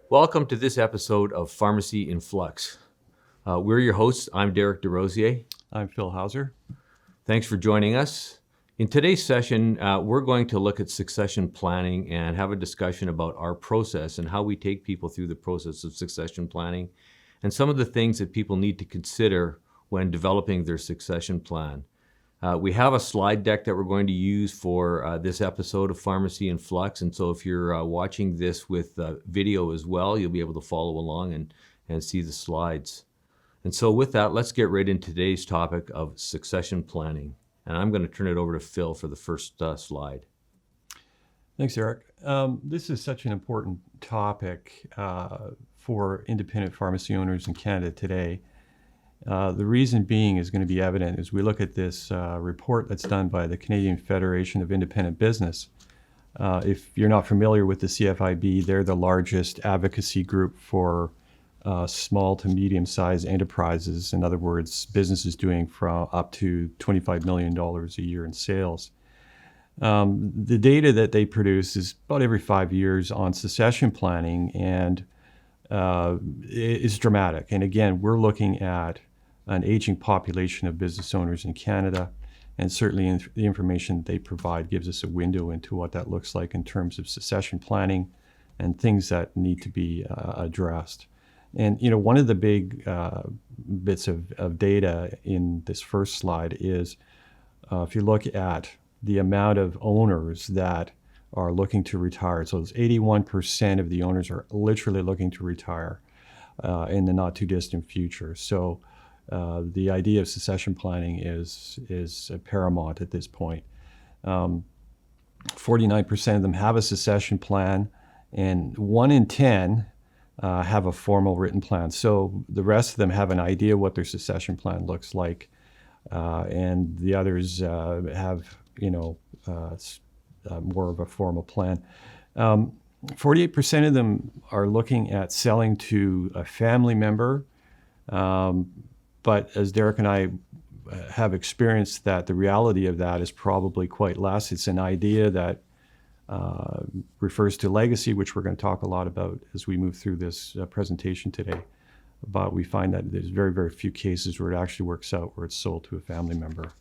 Welcome to this episode of Pharmacy in Phlux. We're your hosts. I'm Derek DeRosier. I'm Phil Hauser. Thanks for joining us. In today's session, we're going to look at succession planning and have a discussion about our process and how we take people through the process of succession planning and some of the things that people need to consider when developing their succession plan. We have a slide deck that we're going to use for this episode of Pharmacy in Phlux, and so if you're watching this with video as well, you'll be able to follow along and see the slides. And so with that, let's get right into today's topic of succession planning. And I'm going to turn it over to Phil for the first slide. Thanks, Eric. This is such an important topic for independent pharmacy owners in Canada today. The reason being is going to be evident as we look at this report that's done by the Canadian Federation of Independent Business. If you're not familiar with the CFIB, they're the largest advocacy group for small to medium-sized enterprises. In other words, businesses doing from up to $25 million a year in sales. The data that they produce is about every 5 years on succession planning, and it's dramatic. And again, we're looking at an aging population of business owners in Canada, and certainly the information they provide gives us a window into what that looks like in terms of succession planning and things that need to be addressed. And one of the big bits of data in this first slide is if you look at the amount of owners that are looking to retire. So it's 81% of the owners are literally looking to retire in the not too distant future. So the idea of succession planning is paramount at this point. 49% of them have a succession plan, and 1 in 10 have a formal written plan. So the rest of them have an idea what their succession plan looks like, and the others have more of a formal plan. 48% of them are looking at selling to a family member, but as Derek and I have experienced, that the reality of that is probably quite less. It's an idea that refers to legacy, which we're going to talk a lot about as we move through this presentation today. But we find that there's very, very few cases where it actually works out, where it's sold to a family member.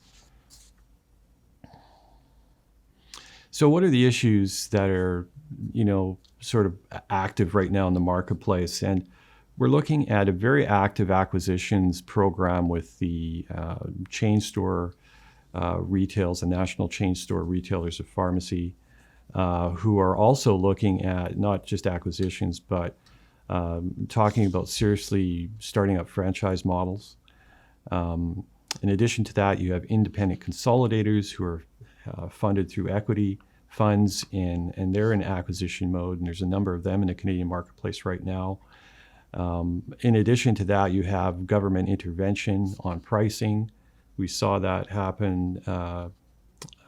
So what are the issues that are, sort of active right now in the marketplace? And we're looking at a very active acquisitions program with the chain store retailers and national chain store retailers of pharmacy, who are also looking at not just acquisitions, but talking about seriously starting up franchise models. In addition to that, you have independent consolidators who are funded through equity funds, and they're in acquisition mode, and there's a number of them in the Canadian marketplace right now. In addition to that, you have government intervention on pricing. We saw that happen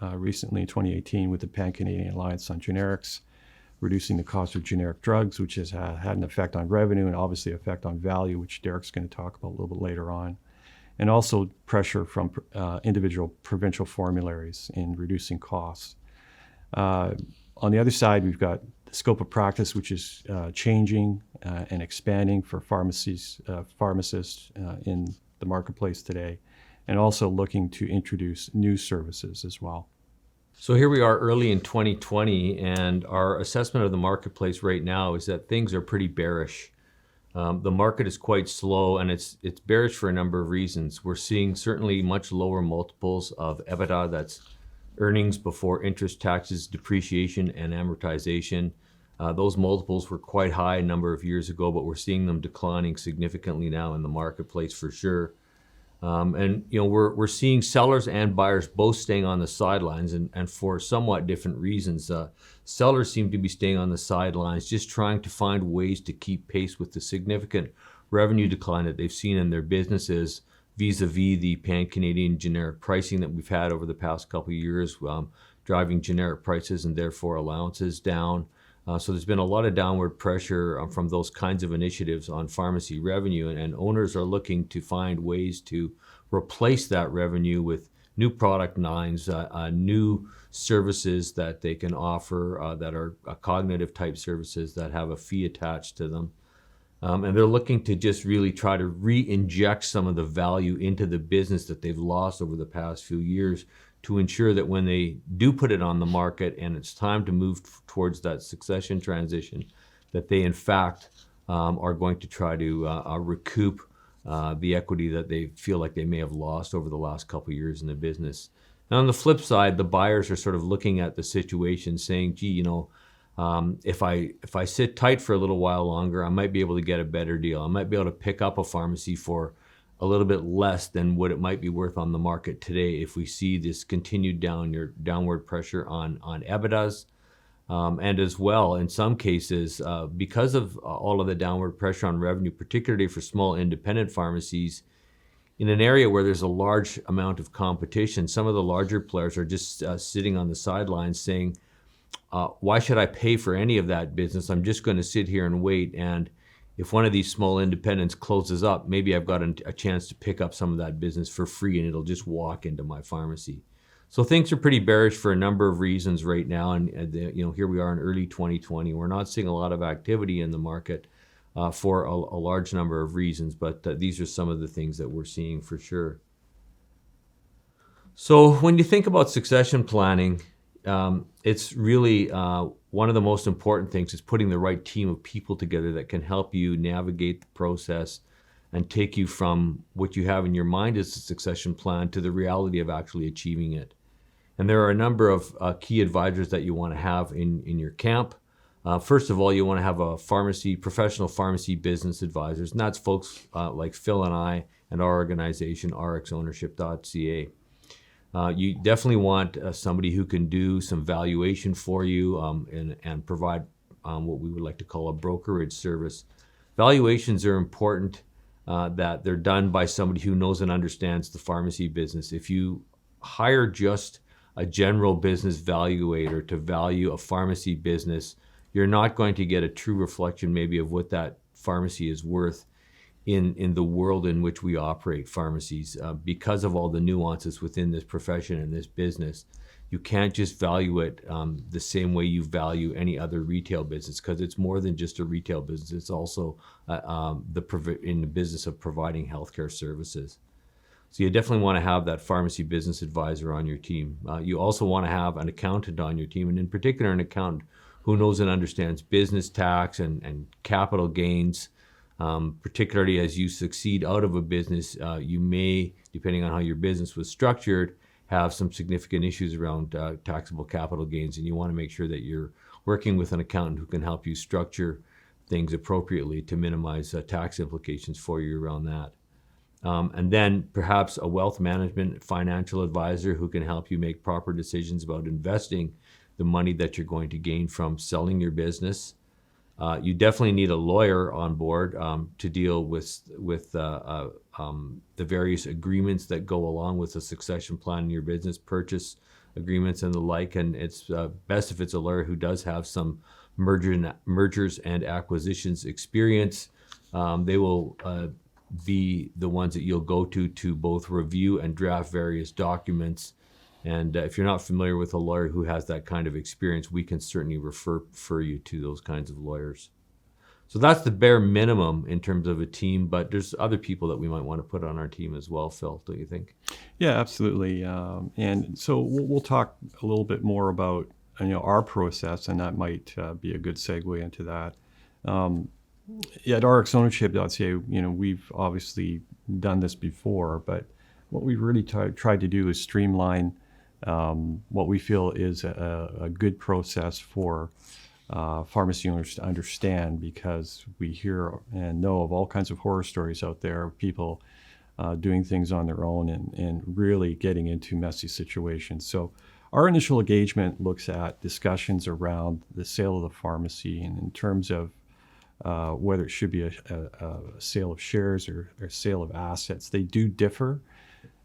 recently in 2018 with the Pan-Canadian Alliance on Generics, reducing the cost of generic drugs, which has had an effect on revenue and obviously effect on value, which Derek's going to talk about a little bit later on. And also pressure from individual provincial formularies in reducing costs. On the other side, we've got the scope of practice, which is changing and expanding for pharmacists in the marketplace today, and also looking to introduce new services as well. So here we are early in 2020, and our assessment of the marketplace right now is that things are pretty bearish. The market is quite slow, and it's bearish for a number of reasons. We're seeing certainly much lower multiples of EBITDA, that's earnings before interest, taxes, depreciation, and amortization. Those multiples were quite high a number of years ago, but we're seeing them declining significantly now in the marketplace for sure. We're seeing sellers and buyers both staying on the sidelines, and for somewhat different reasons. Sellers seem to be staying on the sidelines, just trying to find ways to keep pace with the significant revenue decline that they've seen in their businesses vis-a-vis the pan-Canadian generic pricing that we've had over the past couple of years, driving generic prices and therefore allowances down. So there's been a lot of downward pressure from those kinds of initiatives on pharmacy revenue, and owners are looking to find ways to replace that revenue with new product lines, new services that they can offer that are cognitive type services that have a fee attached to them. And they're looking to just really try to re-inject some of the value into the business that they've lost over the past few years to ensure that when they do put it on the market and it's time to move towards that succession transition, that they in fact are going to try to recoup the equity that they feel like they may have lost over the last couple of years in the business. Now, on the flip side, the buyers are sort of looking at the situation saying, gee, if I sit tight for a little while longer, I might be able to get a better deal. I might be able to pick up a pharmacy for a little bit less than what it might be worth on the market today if we see this continued downward pressure on EBITDAs. And as well, in some cases, because of all of the downward pressure on revenue, particularly for small independent pharmacies, in an area where there's a large amount of competition, some of the larger players are just sitting on the sidelines saying, why should I pay for any of that business? I'm just going to sit here and wait. And if one of these small independents closes up, maybe I've got a chance to pick up some of that business for free and it'll just walk into my pharmacy. So things are pretty bearish for a number of reasons right now. And here we are in early 2020. We're not seeing a lot of activity in the market for a large number of reasons, but these are some of the things that we're seeing for sure. So when you think about succession planning, it's really one of the most important things is putting the right team of people together that can help you navigate the process and take you from what you have in your mind as a succession plan to the reality of actually achieving it. And there are a number of key advisors that you want to have in your camp. First of all, you want to have a professional pharmacy business advisors, and that's folks like Phil and I and our organization, Rxownership.ca. You definitely want somebody who can do some valuation for you and provide what we would like to call a brokerage service. Valuations are important that they're done by somebody who knows and understands the pharmacy business. If you hire just a general business valuator to value a pharmacy business, you're not going to get a true reflection maybe of what that pharmacy is worth in the world in which we operate pharmacies. Because of all the nuances within this profession and this business, you can't just value it the same way you value any other retail business, because it's more than just a retail business. It's also in the business of providing healthcare services. So you definitely want to have that pharmacy business advisor on your team. You also want to have an accountant on your team, and in particular an accountant who knows and understands business tax and capital gains. Particularly as you succeed out of a business, you may, depending on how your business was structured, have some significant issues around taxable capital gains, and you want to make sure that you're working with an accountant who can help you structure things appropriately to minimize tax implications for you around that. And then perhaps a wealth management financial advisor who can help you make proper decisions about investing the money that you're going to gain from selling your business. You definitely need a lawyer on board to deal with the various agreements that go along with a succession plan in your business, purchase agreements and the like. And it's best if it's a lawyer who does have some mergers and acquisitions experience. They will be the ones that you'll go to both review and draft various documents. And if you're not familiar with a lawyer who has that kind of experience, we can certainly refer you to those kinds of lawyers. So that's the bare minimum in terms of a team, but there's other people that we might want to put on our team as well, Phil, don't you think? Yeah, absolutely. And so we'll talk a little bit more about our process, and that might be a good segue into that. At Rxownership.ca, we've obviously done this before, but what we really tried to do is streamline what we feel is a good process for pharmacy owners to understand, because we hear and know of all kinds of horror stories out there of people doing things on their own and really getting into messy situations. So our initial engagement looks at discussions around the sale of the pharmacy, and in terms of whether it should be a sale of shares or a sale of assets. They do differ.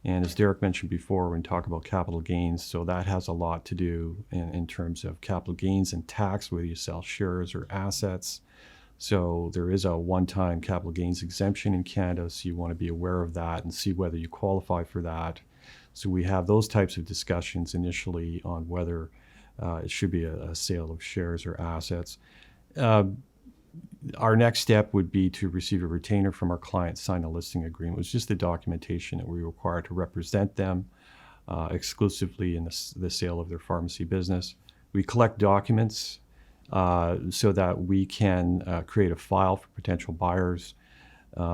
And as Derek mentioned before, when we talk about capital gains, so that has a lot to do in terms of capital gains and tax, whether you sell shares or assets. So there is a one-time capital gains exemption in Canada, so you want to be aware of that and see whether you qualify for that. So we have those types of discussions initially on whether it should be a sale of shares or assets. Our next step would be to receive a retainer from our client, sign a listing agreement. It's just the documentation that we require to represent them exclusively in the sale of their pharmacy business. We collect documents so that we can create a file for potential buyers.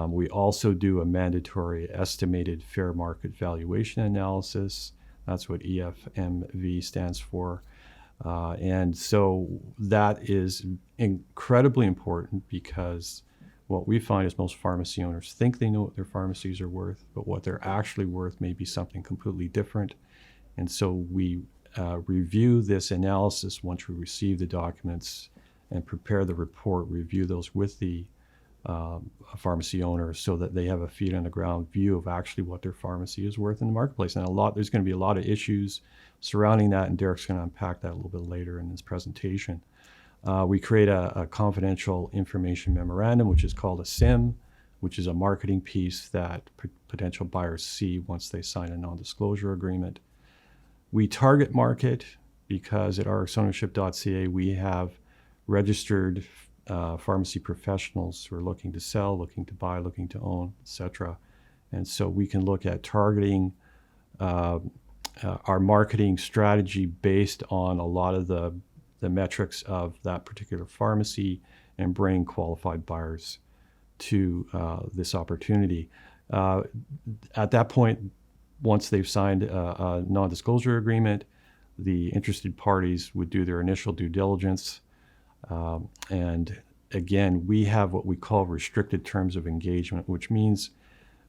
We also do a mandatory estimated fair market valuation analysis. That's what EFMV stands for. And so that is incredibly important, because what we find is most pharmacy owners think they know what their pharmacies are worth, but what they're actually worth may be something completely different. And so we review this analysis once we receive the documents and prepare the report, review those with the pharmacy owners so that they have a feet on the ground view of actually what their pharmacy is worth in the marketplace. And there's going to be a lot of issues surrounding that, and Derek's going to unpack that a little bit later in this presentation. We create a confidential information memorandum, which is called a SIM, which is a marketing piece that potential buyers see once they sign a non-disclosure agreement. We target market because at Rxownership.ca we have registered pharmacy professionals who are looking to sell, looking to buy, looking to own, etc. And so we can look at targeting our marketing strategy based on a lot of the metrics of that particular pharmacy and bring qualified buyers to this opportunity. At that point, once they've signed a non-disclosure agreement, the interested parties would do their initial due diligence. And again, we have what we call restricted terms of engagement, which means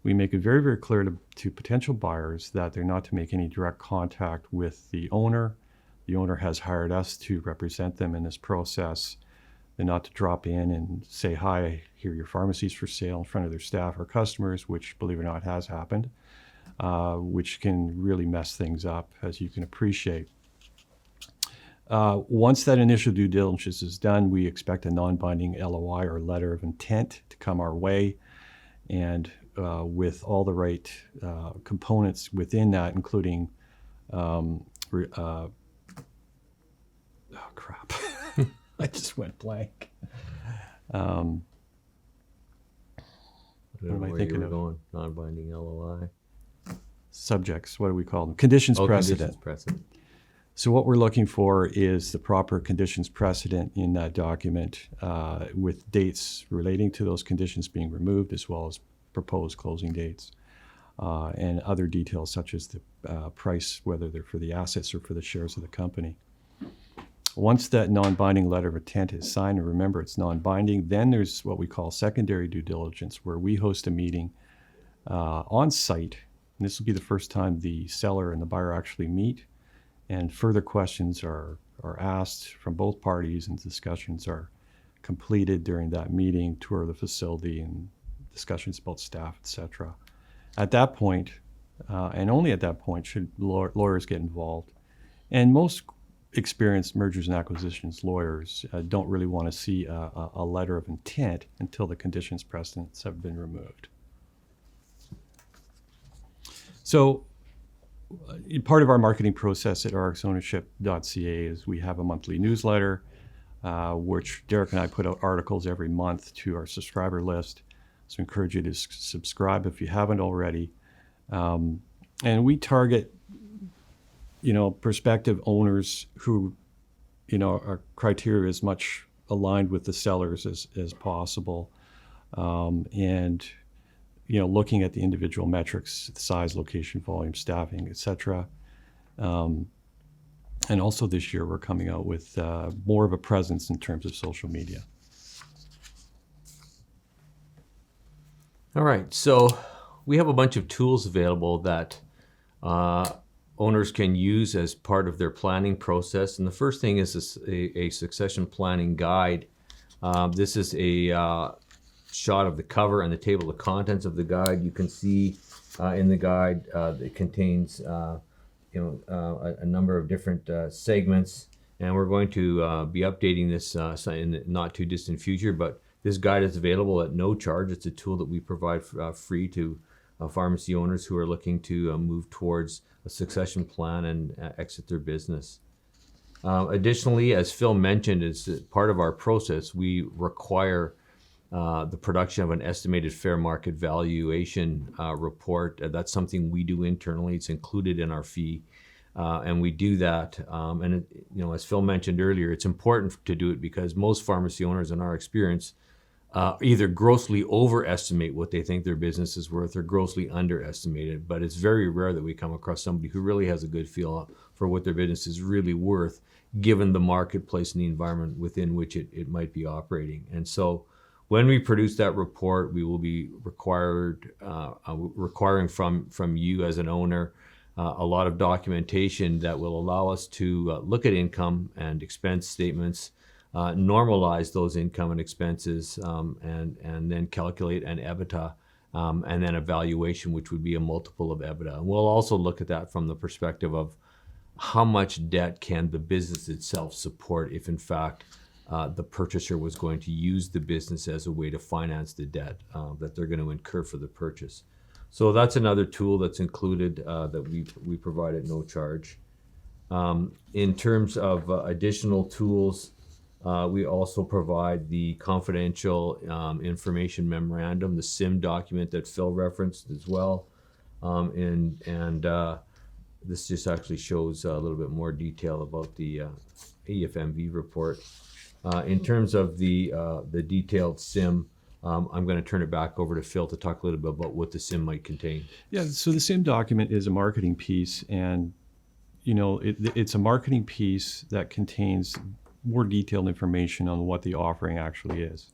we make it very, very clear to potential buyers that they're not to make any direct contact with the owner. The owner has hired us to represent them in this process. They're not to drop in and say, hi, here are your pharmacies for sale in front of their staff or customers, which, believe it or not, has happened, which can really mess things up, as you can appreciate. Once that initial due diligence is done, we expect a non-binding LOI or letter of intent to come our way, and with all the right components within that, including oh crap, I just went blank. What am I thinking of? Going non-binding LOI. Subjects, what do we call them? Conditions precedent. Conditions precedent. So what we're looking for is the proper conditions precedent in that document with dates relating to those conditions being removed, as well as proposed closing dates and other details such as the price, whether they're for the assets or for the shares of the company. Once that non-binding letter of intent is signed, and remember it's non-binding, then there's what we call secondary due diligence, where we host a meeting on site. And this will be the first time the seller and the buyer actually meet, and further questions are asked from both parties, and discussions are completed during that meeting, tour of the facility, and discussions about staff, etc. At that point, and only at that point, should lawyers get involved. And most experienced mergers and acquisitions lawyers don't really want to see a letter of intent until the conditions precedents have been removed. So part of our marketing process at Rxownership.ca is we have a monthly newsletter, which Derek and I put out articles every month to our subscriber list. So I encourage you to subscribe if you haven't already. And we target, prospective owners who, our criteria is much aligned with the sellers as possible. And looking at the individual metrics, size, location, volume, staffing, etc. And also this year, we're coming out with more of a presence in terms of social media. All right, so we have a bunch of tools available that owners can use as part of their planning process. And the first thing is a succession planning guide. This is a shot of the cover and the table of contents of the guide. You can see in the guide it contains a number of different segments, and we're going to be updating this in the not too distant future. But this guide is available at no charge. It's a tool that we provide free to pharmacy owners who are looking to move towards a succession plan and exit their business. Additionally, as Phil mentioned, as part of our process, we require the production of an estimated fair market valuation report. That's something we do internally. It's included in our fee. And we do that. As Phil mentioned earlier, it's important to do it because most pharmacy owners, in our experience, either grossly overestimate what they think their business is worth or grossly underestimate it. But it's very rare that we come across somebody who really has a good feel for what their business is really worth, given the marketplace and the environment within which it might be operating. And so when we produce that report, we will be requiring from you as an owner a lot of documentation that will allow us to look at income and expense statements, normalize those income and expenses, and then calculate an EBITDA and then a valuation, which would be a multiple of EBITDA. And we'll also look at that from the perspective of how much debt can the business itself support if, in fact, the purchaser was going to use the business as a way to finance the debt that they're going to incur for the purchase. So that's another tool that's included that we provide at no charge. In terms of additional tools, we also provide the confidential information memorandum, the SIM document that Phil referenced as well. This just actually shows a little bit more detail about the EFMV report. In terms of the detailed SIM, I'm going to turn it back over to Phil to talk a little bit about what the SIM might contain. Yeah, so the SIM document is a marketing piece, and it's a marketing piece that contains more detailed information on what the offering actually is.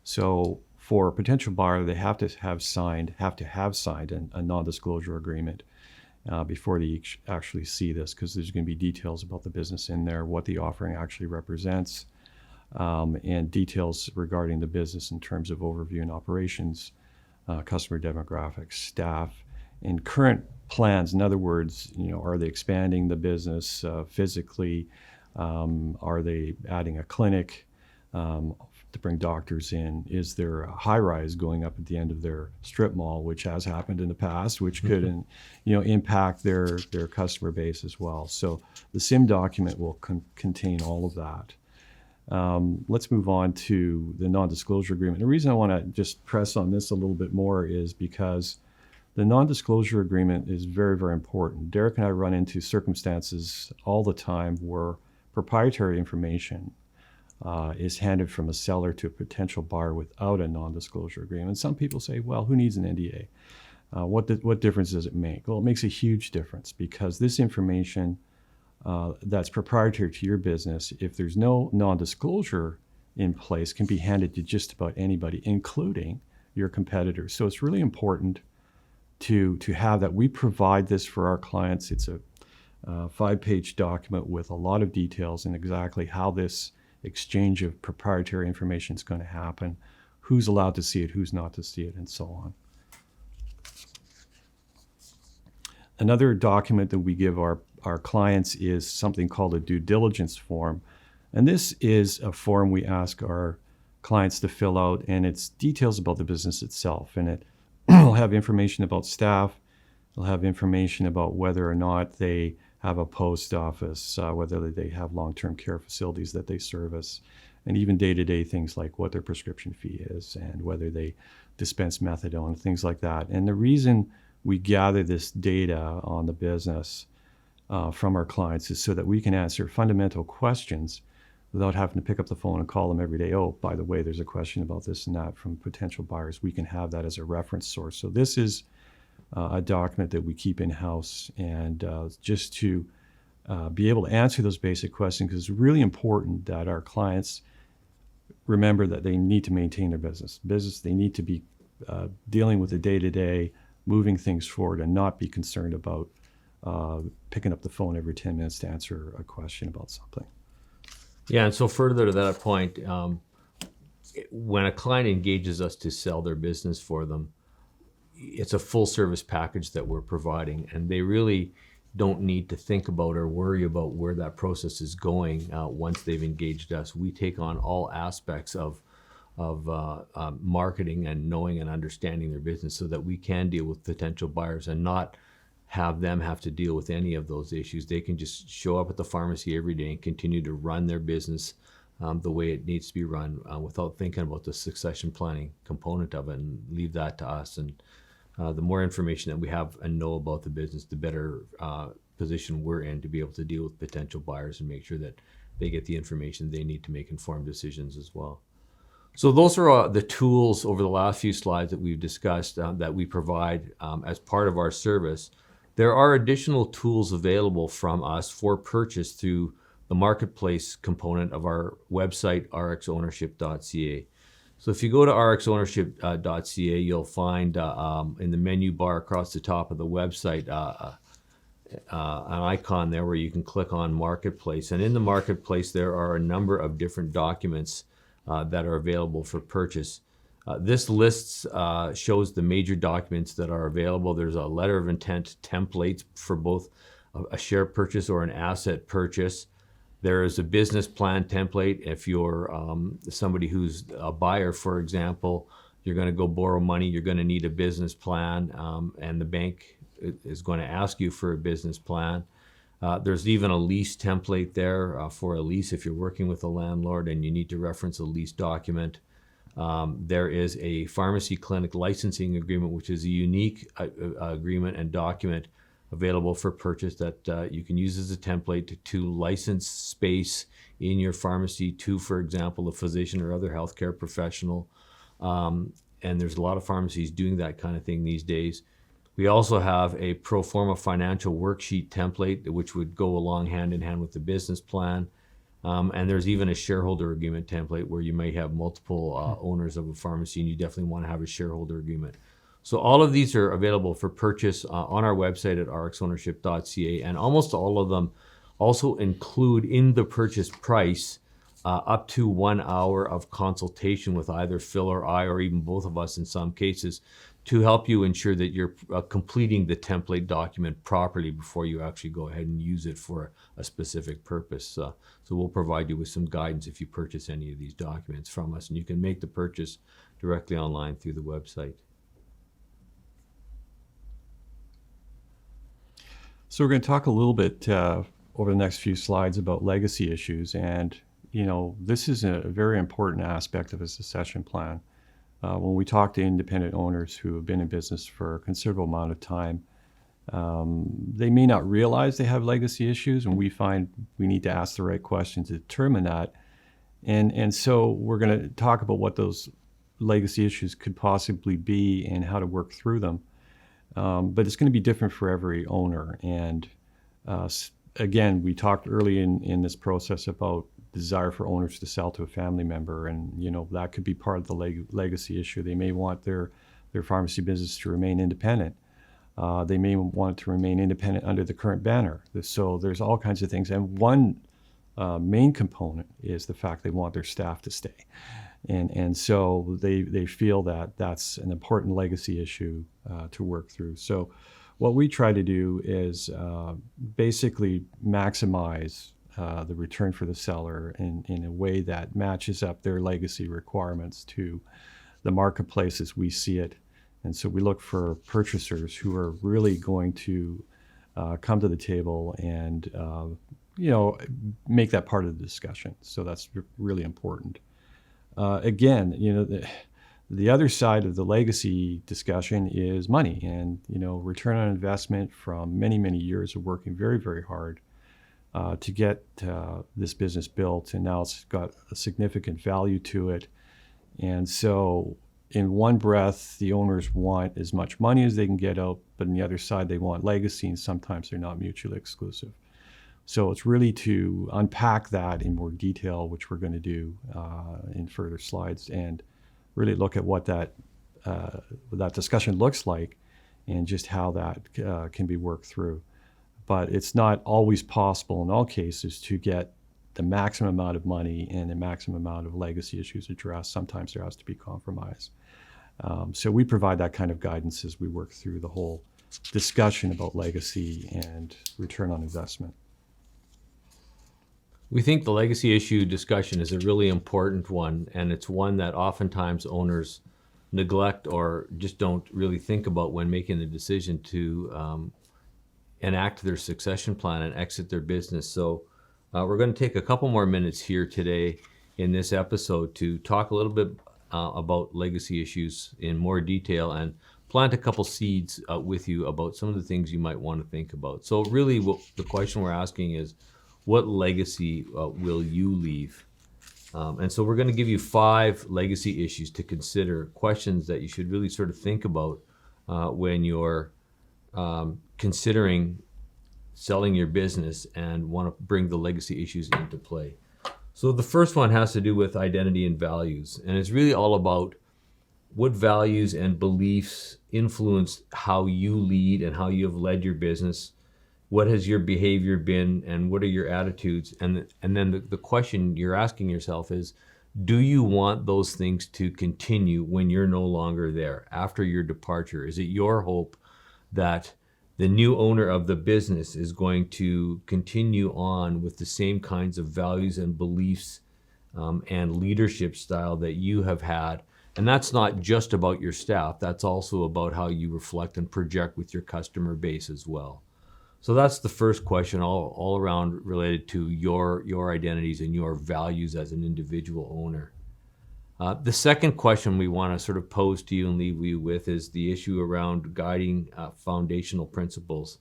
So for a potential buyer, they have to have signed a non-disclosure agreement before they actually see this, because there's going to be details about the business in there, what the offering actually represents, and details regarding the business in terms of overview and operations, customer demographics, staff, and current plans. In other words, are they expanding the business physically? Are they adding a clinic to bring doctors in? Is there a high-rise going up at the end of their strip mall, which has happened in the past, which could impact their customer base as well? So the SIM document will contain all of that. Let's move on to the non-disclosure agreement. The reason I want to just press on this a little bit more is because the non-disclosure agreement is very, very important. Derek and I run into circumstances all the time where proprietary information is handed from a seller to a potential buyer without a non-disclosure agreement. Some people say, well, who needs an NDA? What difference does it make? Well, it makes a huge difference, because this information that's proprietary to your business, if there's no non-disclosure in place, can be handed to just about anybody, including your competitors. So it's really important to have that. We provide this for our clients. It's a 5-page document with a lot of details and exactly how this exchange of proprietary information is going to happen, who's allowed to see it, who's not to see it, and so on. Another document that we give our clients is something called a due diligence form. And this is a form we ask our clients to fill out, and it's details about the business itself. And it will have information about staff. It'll have information about whether or not they have a post office, whether they have long-term care facilities that they service, and even day-to-day things like what their prescription fee is and whether they dispense methadone, things like that. And the reason we gather this data on the business from our clients is so that we can answer fundamental questions without having to pick up the phone and call them every day. Oh, by the way, there's a question about this and that from potential buyers. We can have that as a reference source. So this is a document that we keep in-house, and just to be able to answer those basic questions, because it's really important that our clients remember that they need to maintain their business. They need to be dealing with the day-to-day, moving things forward, and not be concerned about picking up the phone every 10 minutes to answer a question about something. Yeah, and so further to that point, when a client engages us to sell their business for them, it's a full service package that we're providing, and they really don't need to think about or worry about where that process is going once they've engaged us. We take on all aspects of marketing and knowing and understanding their business, so that we can deal with potential buyers and not have them have to deal with any of those issues. They can just show up at the pharmacy every day and continue to run their business the way it needs to be run, without thinking about the succession planning component of it, and leave that to us. And the more information that we have and know about the business, the better position we're in to be able to deal with potential buyers and make sure that they get the information they need to make informed decisions as well. So those are the tools over the last few slides that we've discussed that we provide as part of our service. There are additional tools available from us for purchase through the marketplace component of our website, rxownership.ca. So if you go to rxownership.ca, you'll find in the menu bar across the top of the website an icon there where you can click on Marketplace. And in the Marketplace, there are a number of different documents that are available for purchase. This list shows the major documents that are available. There's a letter of intent template for both a share purchase or an asset purchase. There is a business plan template. If you're somebody who's a buyer, for example, you're going to go borrow money, you're going to need a business plan, and the bank is going to ask you for a business plan. There's even a lease template there for a lease if you're working with a landlord and you need to reference a lease document. There is a pharmacy clinic licensing agreement, which is a unique agreement and document available for purchase that you can use as a template to license space in your pharmacy to, for example, a physician or other healthcare professional. And there's a lot of pharmacies doing that kind of thing these days. We also have a pro forma financial worksheet template, which would go along hand in hand with the business plan. And there's even a shareholder agreement template where you may have multiple owners of a pharmacy and you definitely want to have a shareholder agreement. So all of these are available for purchase on our website at rxownership.ca, and almost all of them also include in the purchase price up to 1 hour of consultation with either Phil or I, or even both of us in some cases, to help you ensure that you're completing the template document properly before you actually go ahead and use it for a specific purpose. So we'll provide you with some guidance if you purchase any of these documents from us, and you can make the purchase directly online through the website. So we're going to talk a little bit over the next few slides about legacy issues. And, you know, this is a very important aspect of a succession plan. When we talk to independent owners who have been in business for a considerable amount of time, they may not realize they have legacy issues, and we find we need to ask the right questions to determine that. And so we're going to talk about what those legacy issues could possibly be and how to work through them. But it's going to be different for every owner. And again, we talked early in this process about desire for owners to sell to a family member, and you know that could be part of the legacy issue. They may want their pharmacy business to remain independent. They may want it to remain independent under the current banner. So there's all kinds of things, and one main component is the fact they want their staff to stay, and so they feel that that's an important legacy issue to work through. So what we try to do is basically maximize the return for the seller in a way that matches up their legacy requirements to the marketplace as we see it. And so we look for purchasers who are really going to come to the table and make that part of the discussion. So that's really important. Again, the other side of the legacy discussion is money, and return on investment from many, many years of working very, very hard to get this business built, and now it's got a significant value to it. And so in one breath, the owners want as much money as they can get out, but on the other side, they want legacy, and sometimes they're not mutually exclusive. So it's really to unpack that in more detail, which we're going to do in further slides, and really look at what that discussion looks like and just how that can be worked through. But it's not always possible in all cases to get the maximum amount of money and the maximum amount of legacy issues addressed. Sometimes there has to be compromise. So we provide that kind of guidance as we work through the whole discussion about legacy and return on investment. We think the legacy issue discussion is a really important one, and it's one that oftentimes owners neglect or just don't really think about when making the decision to enact their succession plan and exit their business. So we're going to take a couple more minutes here today in this episode to talk a little bit about legacy issues in more detail and plant a couple seeds with you about some of the things you might want to think about. So really the question we're asking is, what legacy will you leave? And so we're going to give you 5 legacy issues to consider, questions that you should really sort of think about when you're considering selling your business and want to bring the legacy issues into play. So the first one has to do with identity and values. And it's really all about what values and beliefs influence how you lead and how you have led your business. What has your behavior been and what are your attitudes? And then the question you're asking yourself is, do you want those things to continue when you're no longer there, after your departure? Is it your hope that the new owner of the business is going to continue on with the same kinds of values and beliefs and leadership style that you have had? And that's not just about your staff. That's also about how you reflect and project with your customer base as well. So that's the first question, all around related to your identities and your values as an individual owner. The second question we want to sort of pose to you and leave you with is the issue around guiding foundational principles.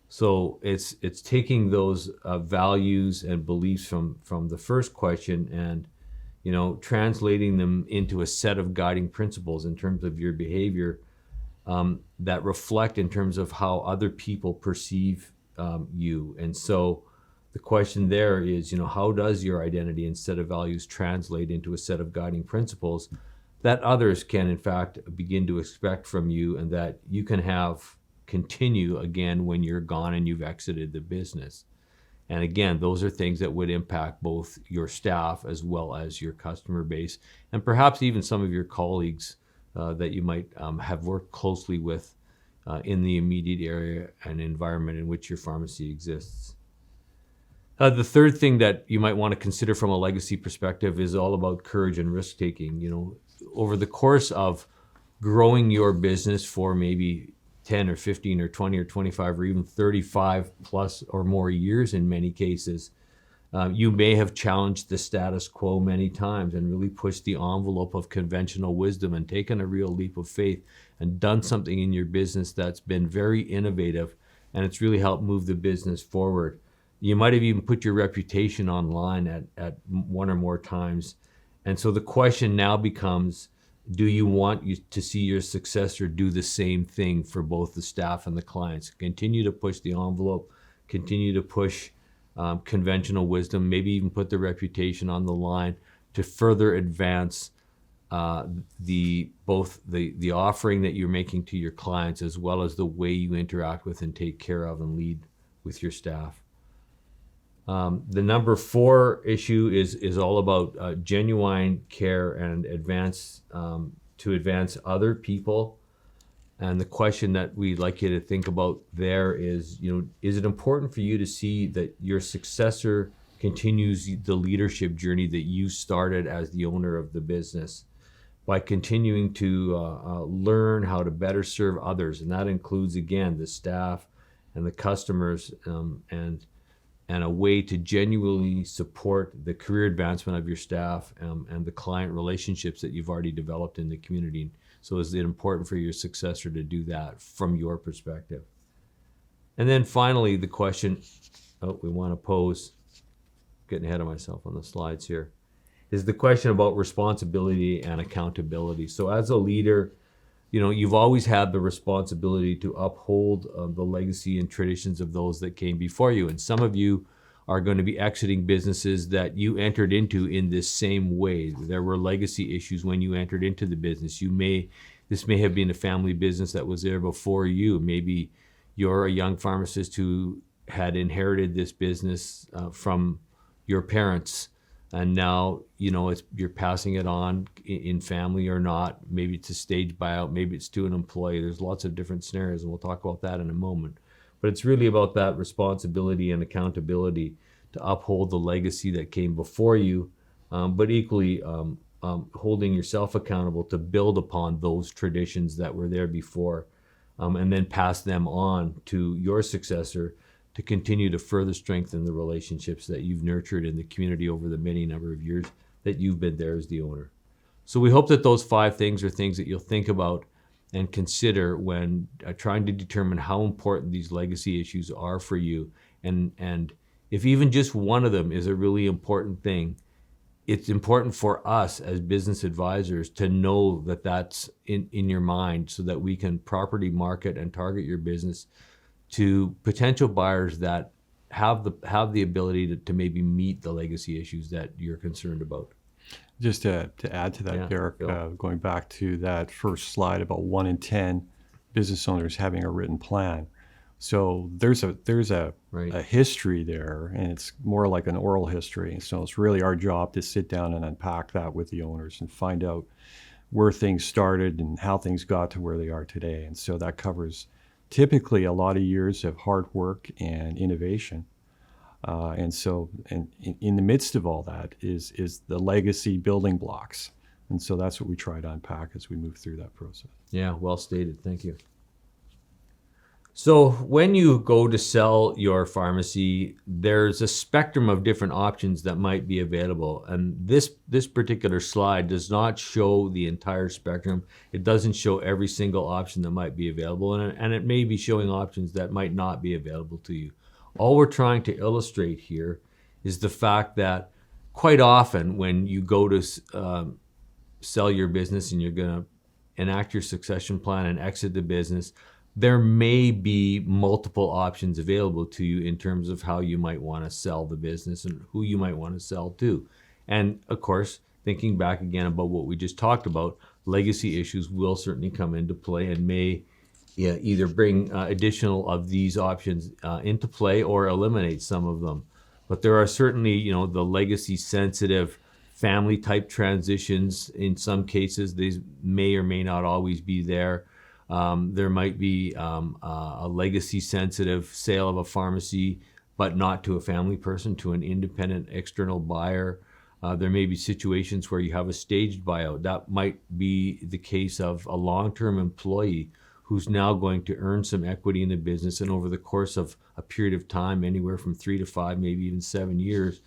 So it's taking those values and beliefs from the first question and translating them into a set of guiding principles in terms of your behavior that reflect in terms of how other people perceive you. And so the question there is, how does your identity and set of values translate into a set of guiding principles that others can in fact begin to expect from you and that you can have continue again when you're gone and you've exited the business? And again, those are things that would impact both your staff as well as your customer base and perhaps even some of your colleagues that you might have worked closely with in the immediate area and environment in which your pharmacy exists. The third thing that you might want to consider from a legacy perspective is all about courage and risk-taking. Over the course of growing your business for maybe 10 or 15 or 20 or 25 or even 35 plus or more years in many cases, you may have challenged the status quo many times and really pushed the envelope of conventional wisdom and taken a real leap of faith and done something in your business that's been very innovative and it's really helped move the business forward. You might have even put your reputation online at one or more times. And so the question now becomes, do you want to see your successor do the same thing for both the staff and the clients? Continue to push the envelope, continue to push conventional wisdom, maybe even put the reputation on the line to further advance both the offering that you're making to your clients as well as the way you interact with and take care of and lead with your staff. The number 4 issue is all about genuine care and to advance other people. And the question that we'd like you to think about there is, is it important for you to see that your successor continues the leadership journey that you started as the owner of the business by continuing to learn how to better serve others? And that includes, again, the staff and the customers and a way to genuinely support the career advancement of your staff and the client relationships that you've already developed in the community. So is it important for your successor to do that from your perspective? And then finally, the question we want to pose, getting ahead of myself on the slides here, is the question about responsibility and accountability. So as a leader, you've always had the responsibility to uphold the legacy and traditions of those that came before you. And some of you are going to be exiting businesses that you entered into in this same way. There were legacy issues when you entered into the business. This may have been a family business that was there before you. Maybe you're a young pharmacist who had inherited this business from your parents. And now, you're passing it on in family or not. Maybe it's a stage buyout. Maybe it's to an employee. There's lots of different scenarios, and we'll talk about that in a moment. But it's really about that responsibility and accountability to uphold the legacy that came before you, but equally holding yourself accountable to build upon those traditions that were there before, and then pass them on to your successor to continue to further strengthen the relationships that you've nurtured in the community over the many number of years that you've been there as the owner. So we hope that those 5 things are things that you'll think about and consider when trying to determine how important these legacy issues are for you. And if even just one of them is a really important thing, it's important for us as business advisors to know that that's in your mind so that we can properly market and target your business to potential buyers that have the ability to maybe meet the legacy issues that you're concerned about. Just to add to that, Yeah, Derek, Bill. going back to that first slide about 1 in 10 business owners having a written plan. So there's a Right. history there, and it's more like an oral history. So it's really our job to sit down and unpack that with the owners and find out where things started and how things got to where they are today. And so that covers typically a lot of years of hard work and innovation. And in the midst of all that is the legacy building blocks. And so that's what we try to unpack as we move through that process. Yeah, well stated. Thank you. So when you go to sell your pharmacy, there's a spectrum of different options that might be available. And this particular slide does not show the entire spectrum. It doesn't show every single option that might be available. And it may be showing options that might not be available to you. All we're trying to illustrate here is the fact that quite often when you go to sell your business and you're going to enact your succession plan and exit the business, there may be multiple options available to you in terms of how you might want to sell the business and who you might want to sell to. And of course, thinking back again about what we just talked about, legacy issues will certainly come into play and may either bring additional of these options into play or eliminate some of them. But there are certainly, the legacy sensitive family type transitions. In some cases, these may or may not always be there. There might be a legacy sensitive sale of a pharmacy, but not to a family person, to an independent external buyer. There may be situations where you have a staged buyout. That might be the case of a long-term employee who's now going to earn some equity in the business, and over the course of a period of time, anywhere from 3 to 5, maybe even 7 years,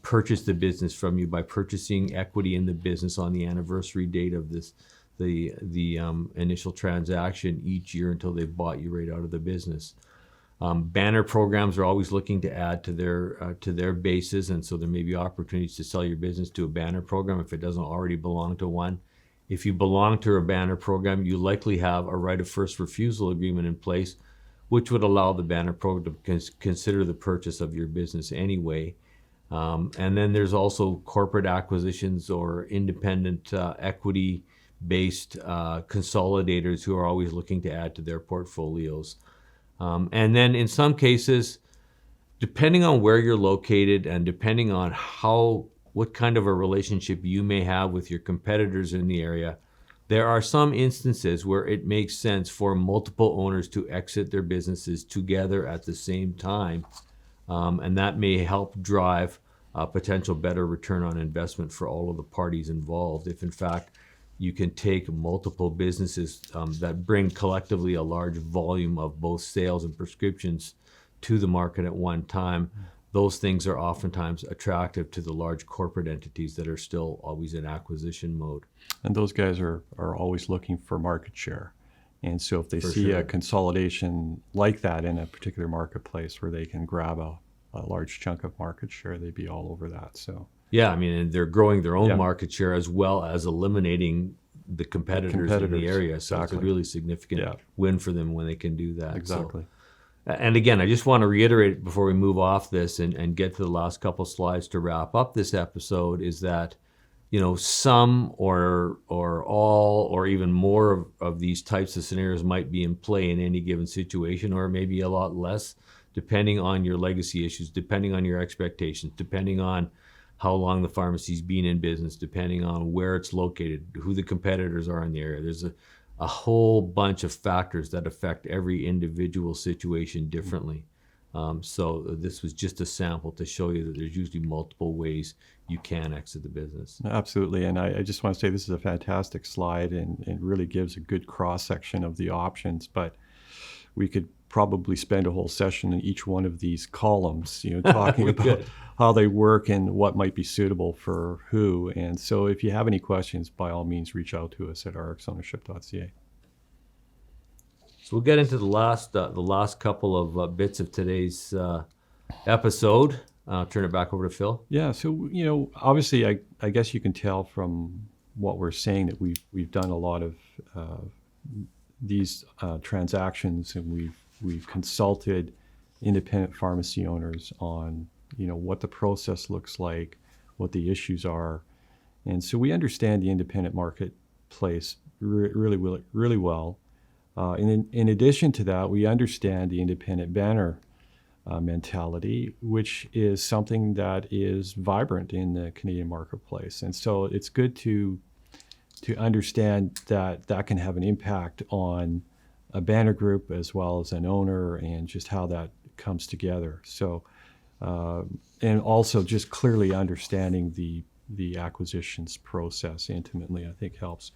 purchase the business from you by purchasing equity in the business on the anniversary date of the initial transaction each year until they've bought you right out of the business. Banner programs are always looking to add to their bases, and so there may be opportunities to sell your business to a banner program if it doesn't already belong to one. If you belong to a banner program, you likely have a right of first refusal agreement in place, which would allow the banner program to consider the purchase of your business anyway. And then there's also corporate acquisitions or independent equity-based consolidators who are always looking to add to their portfolios. And then in some cases, depending on where you're located and depending on what kind of a relationship you may have with your competitors in the area, there are some instances where it makes sense for multiple owners to exit their businesses together at the same time. And that may help drive a potential better return on investment for all of the parties involved. If in fact you can take multiple businesses that bring collectively a large volume of both sales and prescriptions to the market at one time, those things are oftentimes attractive to the large corporate entities that are still always in acquisition mode. And those guys are always looking for market share. And so if they see a consolidation like that in a particular marketplace where they can grab a large chunk of market share, they'd be all over that. So yeah, I mean, and they're growing their own market share as well as eliminating the competitors in the area. So it's a really significant win for them when they can do that. Exactly. So, and again, I just want to reiterate before we move off this and get to the last couple slides to wrap up this episode is that, some or all or even more of these types of scenarios might be in play in any given situation, or maybe a lot less, depending on your legacy issues, depending on your expectations, depending on how long the pharmacy's been in business, depending on where it's located, who the competitors are in the area. There's a whole bunch of factors that affect every individual situation differently. So this was just a sample to show you that there's usually multiple ways you can exit the business. Absolutely. And I just want to say this is a fantastic slide and really gives a good cross-section of the options. But we could probably spend a whole session in each one of these columns, talking about how they work and what might be suitable for who. And so if you have any questions, by all means, reach out to us at rxownership.ca. So we'll get into the last couple of bits of today's episode. I'll turn it back over to Phil. Yeah, so obviously, I guess you can tell from what we're saying that we've done a lot of these transactions, and we've consulted independent pharmacy owners on what the process looks like, what the issues are, and so we understand the independent marketplace really well. In addition to that, we understand the independent banner mentality, which is something that is vibrant in the Canadian marketplace. And so it's good to understand that can have an impact on a banner group as well as an owner, and just how that comes together. So, and also just clearly understanding the acquisitions process intimately, I think helps.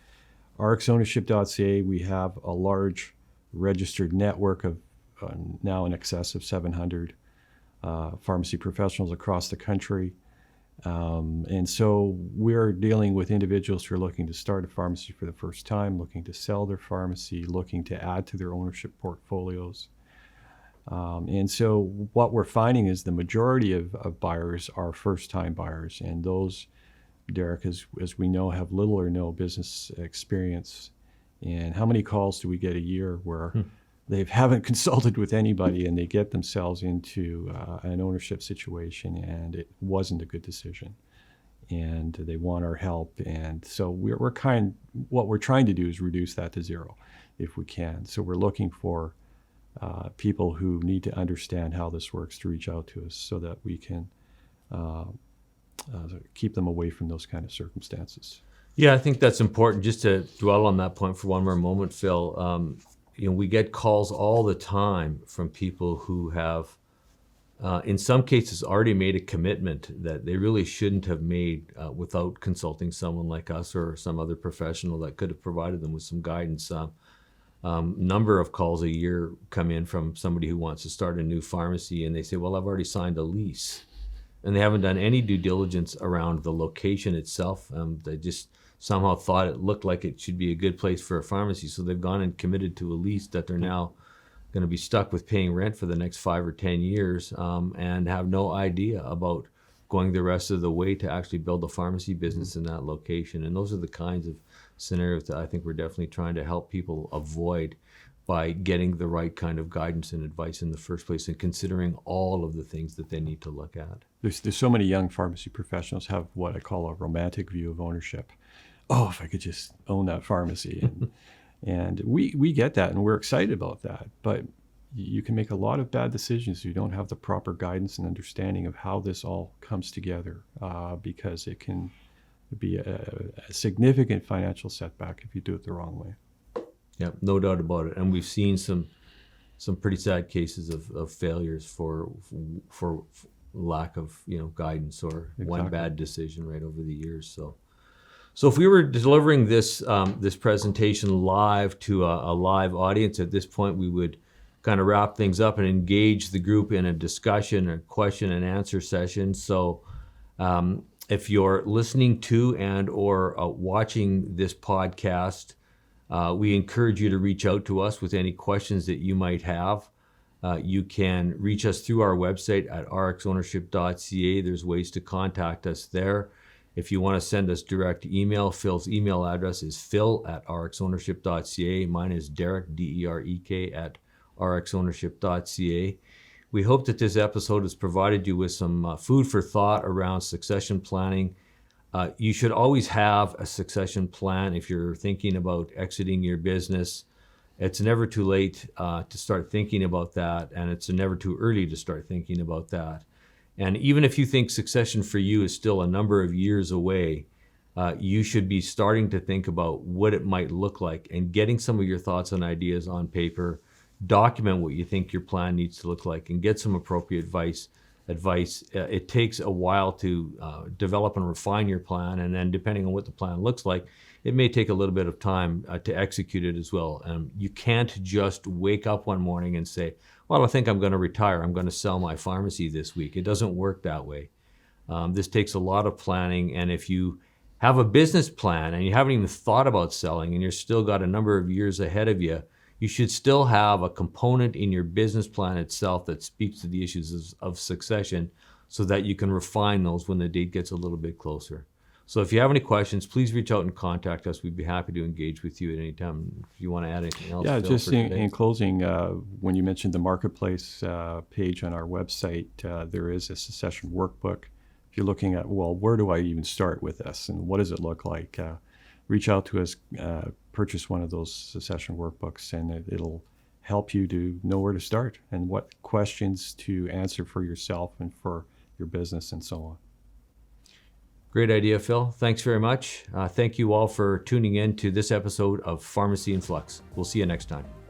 Rxownership.ca, we have a large registered network of now in excess of 700 pharmacy professionals across the country. And so we're dealing with individuals who are looking to start a pharmacy for the first time, looking to sell their pharmacy, looking to add to their ownership portfolios. And so what we're finding is the majority of buyers are first-time buyers, and those, Derek, as we know, have little or no business experience. And how many calls do we get a year where they haven't consulted with anybody and they get themselves into an ownership situation and it wasn't a good decision, and they want our help? And so what we're trying to do is reduce that to zero if we can. So we're looking for people who need to understand how this works to reach out to us so that we can keep them away from those kind of circumstances. Yeah, I think that's important. Just to dwell on that point for one more moment, Phil. We get calls all the time from people who have, in some cases, already made a commitment that they really shouldn't have made without consulting someone like us or some other professional that could have provided them with some guidance. Number of calls a year come in from somebody who wants to start a new pharmacy, and they say, well, I've already signed a lease. And they haven't done any due diligence around the location itself. They just somehow thought it looked like it should be a good place for a pharmacy. So they've gone and committed to a lease that they're now going to be stuck with paying rent for the next 5 or 10 years, and have no idea about going the rest of the way to actually build a pharmacy business in that location. And those are the kinds of scenarios that I think we're definitely trying to help people avoid by getting the right kind of guidance and advice in the first place, and considering all of the things that they need to look at. There's so many young pharmacy professionals have what I call a romantic view of ownership. Oh, if I could just own that pharmacy. And we get that, and we're excited about that. But you can make a lot of bad decisions if you don't have the proper guidance and understanding of how this all comes together, because it can be a significant financial setback if you do it the wrong way. Yeah, no doubt about it. And we've seen some pretty sad cases of failures for lack of guidance or one bad decision right over the years. So if we were delivering this presentation live to a live audience at this point, we would kind of wrap things up and engage the group in a discussion, a question and answer session. So if you're listening to and or watching this podcast, we encourage you to reach out to us with any questions that you might have. You can reach us through our website at rxownership.ca. There's ways to contact us there. If you want to send us direct email, Phil's email address is phil@rxownership.ca. Mine is Derek, DEREK, at rxownership.ca. We hope that this episode has provided you with some food for thought around succession planning. You should always have a succession plan if you're thinking about exiting your business. It's never too late to start thinking about that, and it's never too early to start thinking about that. And even if you think succession for you is still a number of years away, you should be starting to think about what it might look like and getting some of your thoughts and ideas on paper, document what you think your plan needs to look like and get some appropriate advice. It takes a while to develop and refine your plan, and then depending on what the plan looks like, it may take a little bit of time to execute it as well. You can't just wake up one morning and say, well, I think I'm going to retire. I'm going to sell my pharmacy this week. It doesn't work that way. This takes a lot of planning, and if you have a business plan and you haven't even thought about selling and you're still got a number of years ahead of you, you should still have a component in your business plan itself that speaks to the issues of succession so that you can refine those when the date gets a little bit closer. So if you have any questions, please reach out and contact us. We'd be happy to engage with you at any time. If you want to add anything else. Yeah, Phil, just for today. in closing, when you mentioned the marketplace page on our website, there is a succession workbook. If you're looking at, well, where do I even start with this and what does it look like? Reach out to us, purchase one of those succession workbooks, and it'll help you to know where to start and what questions to answer for yourself and for your business and so on. Great idea, Phil. Thanks very much. Thank you all for tuning in to this episode of Pharmacy in Flux. We'll see you next time.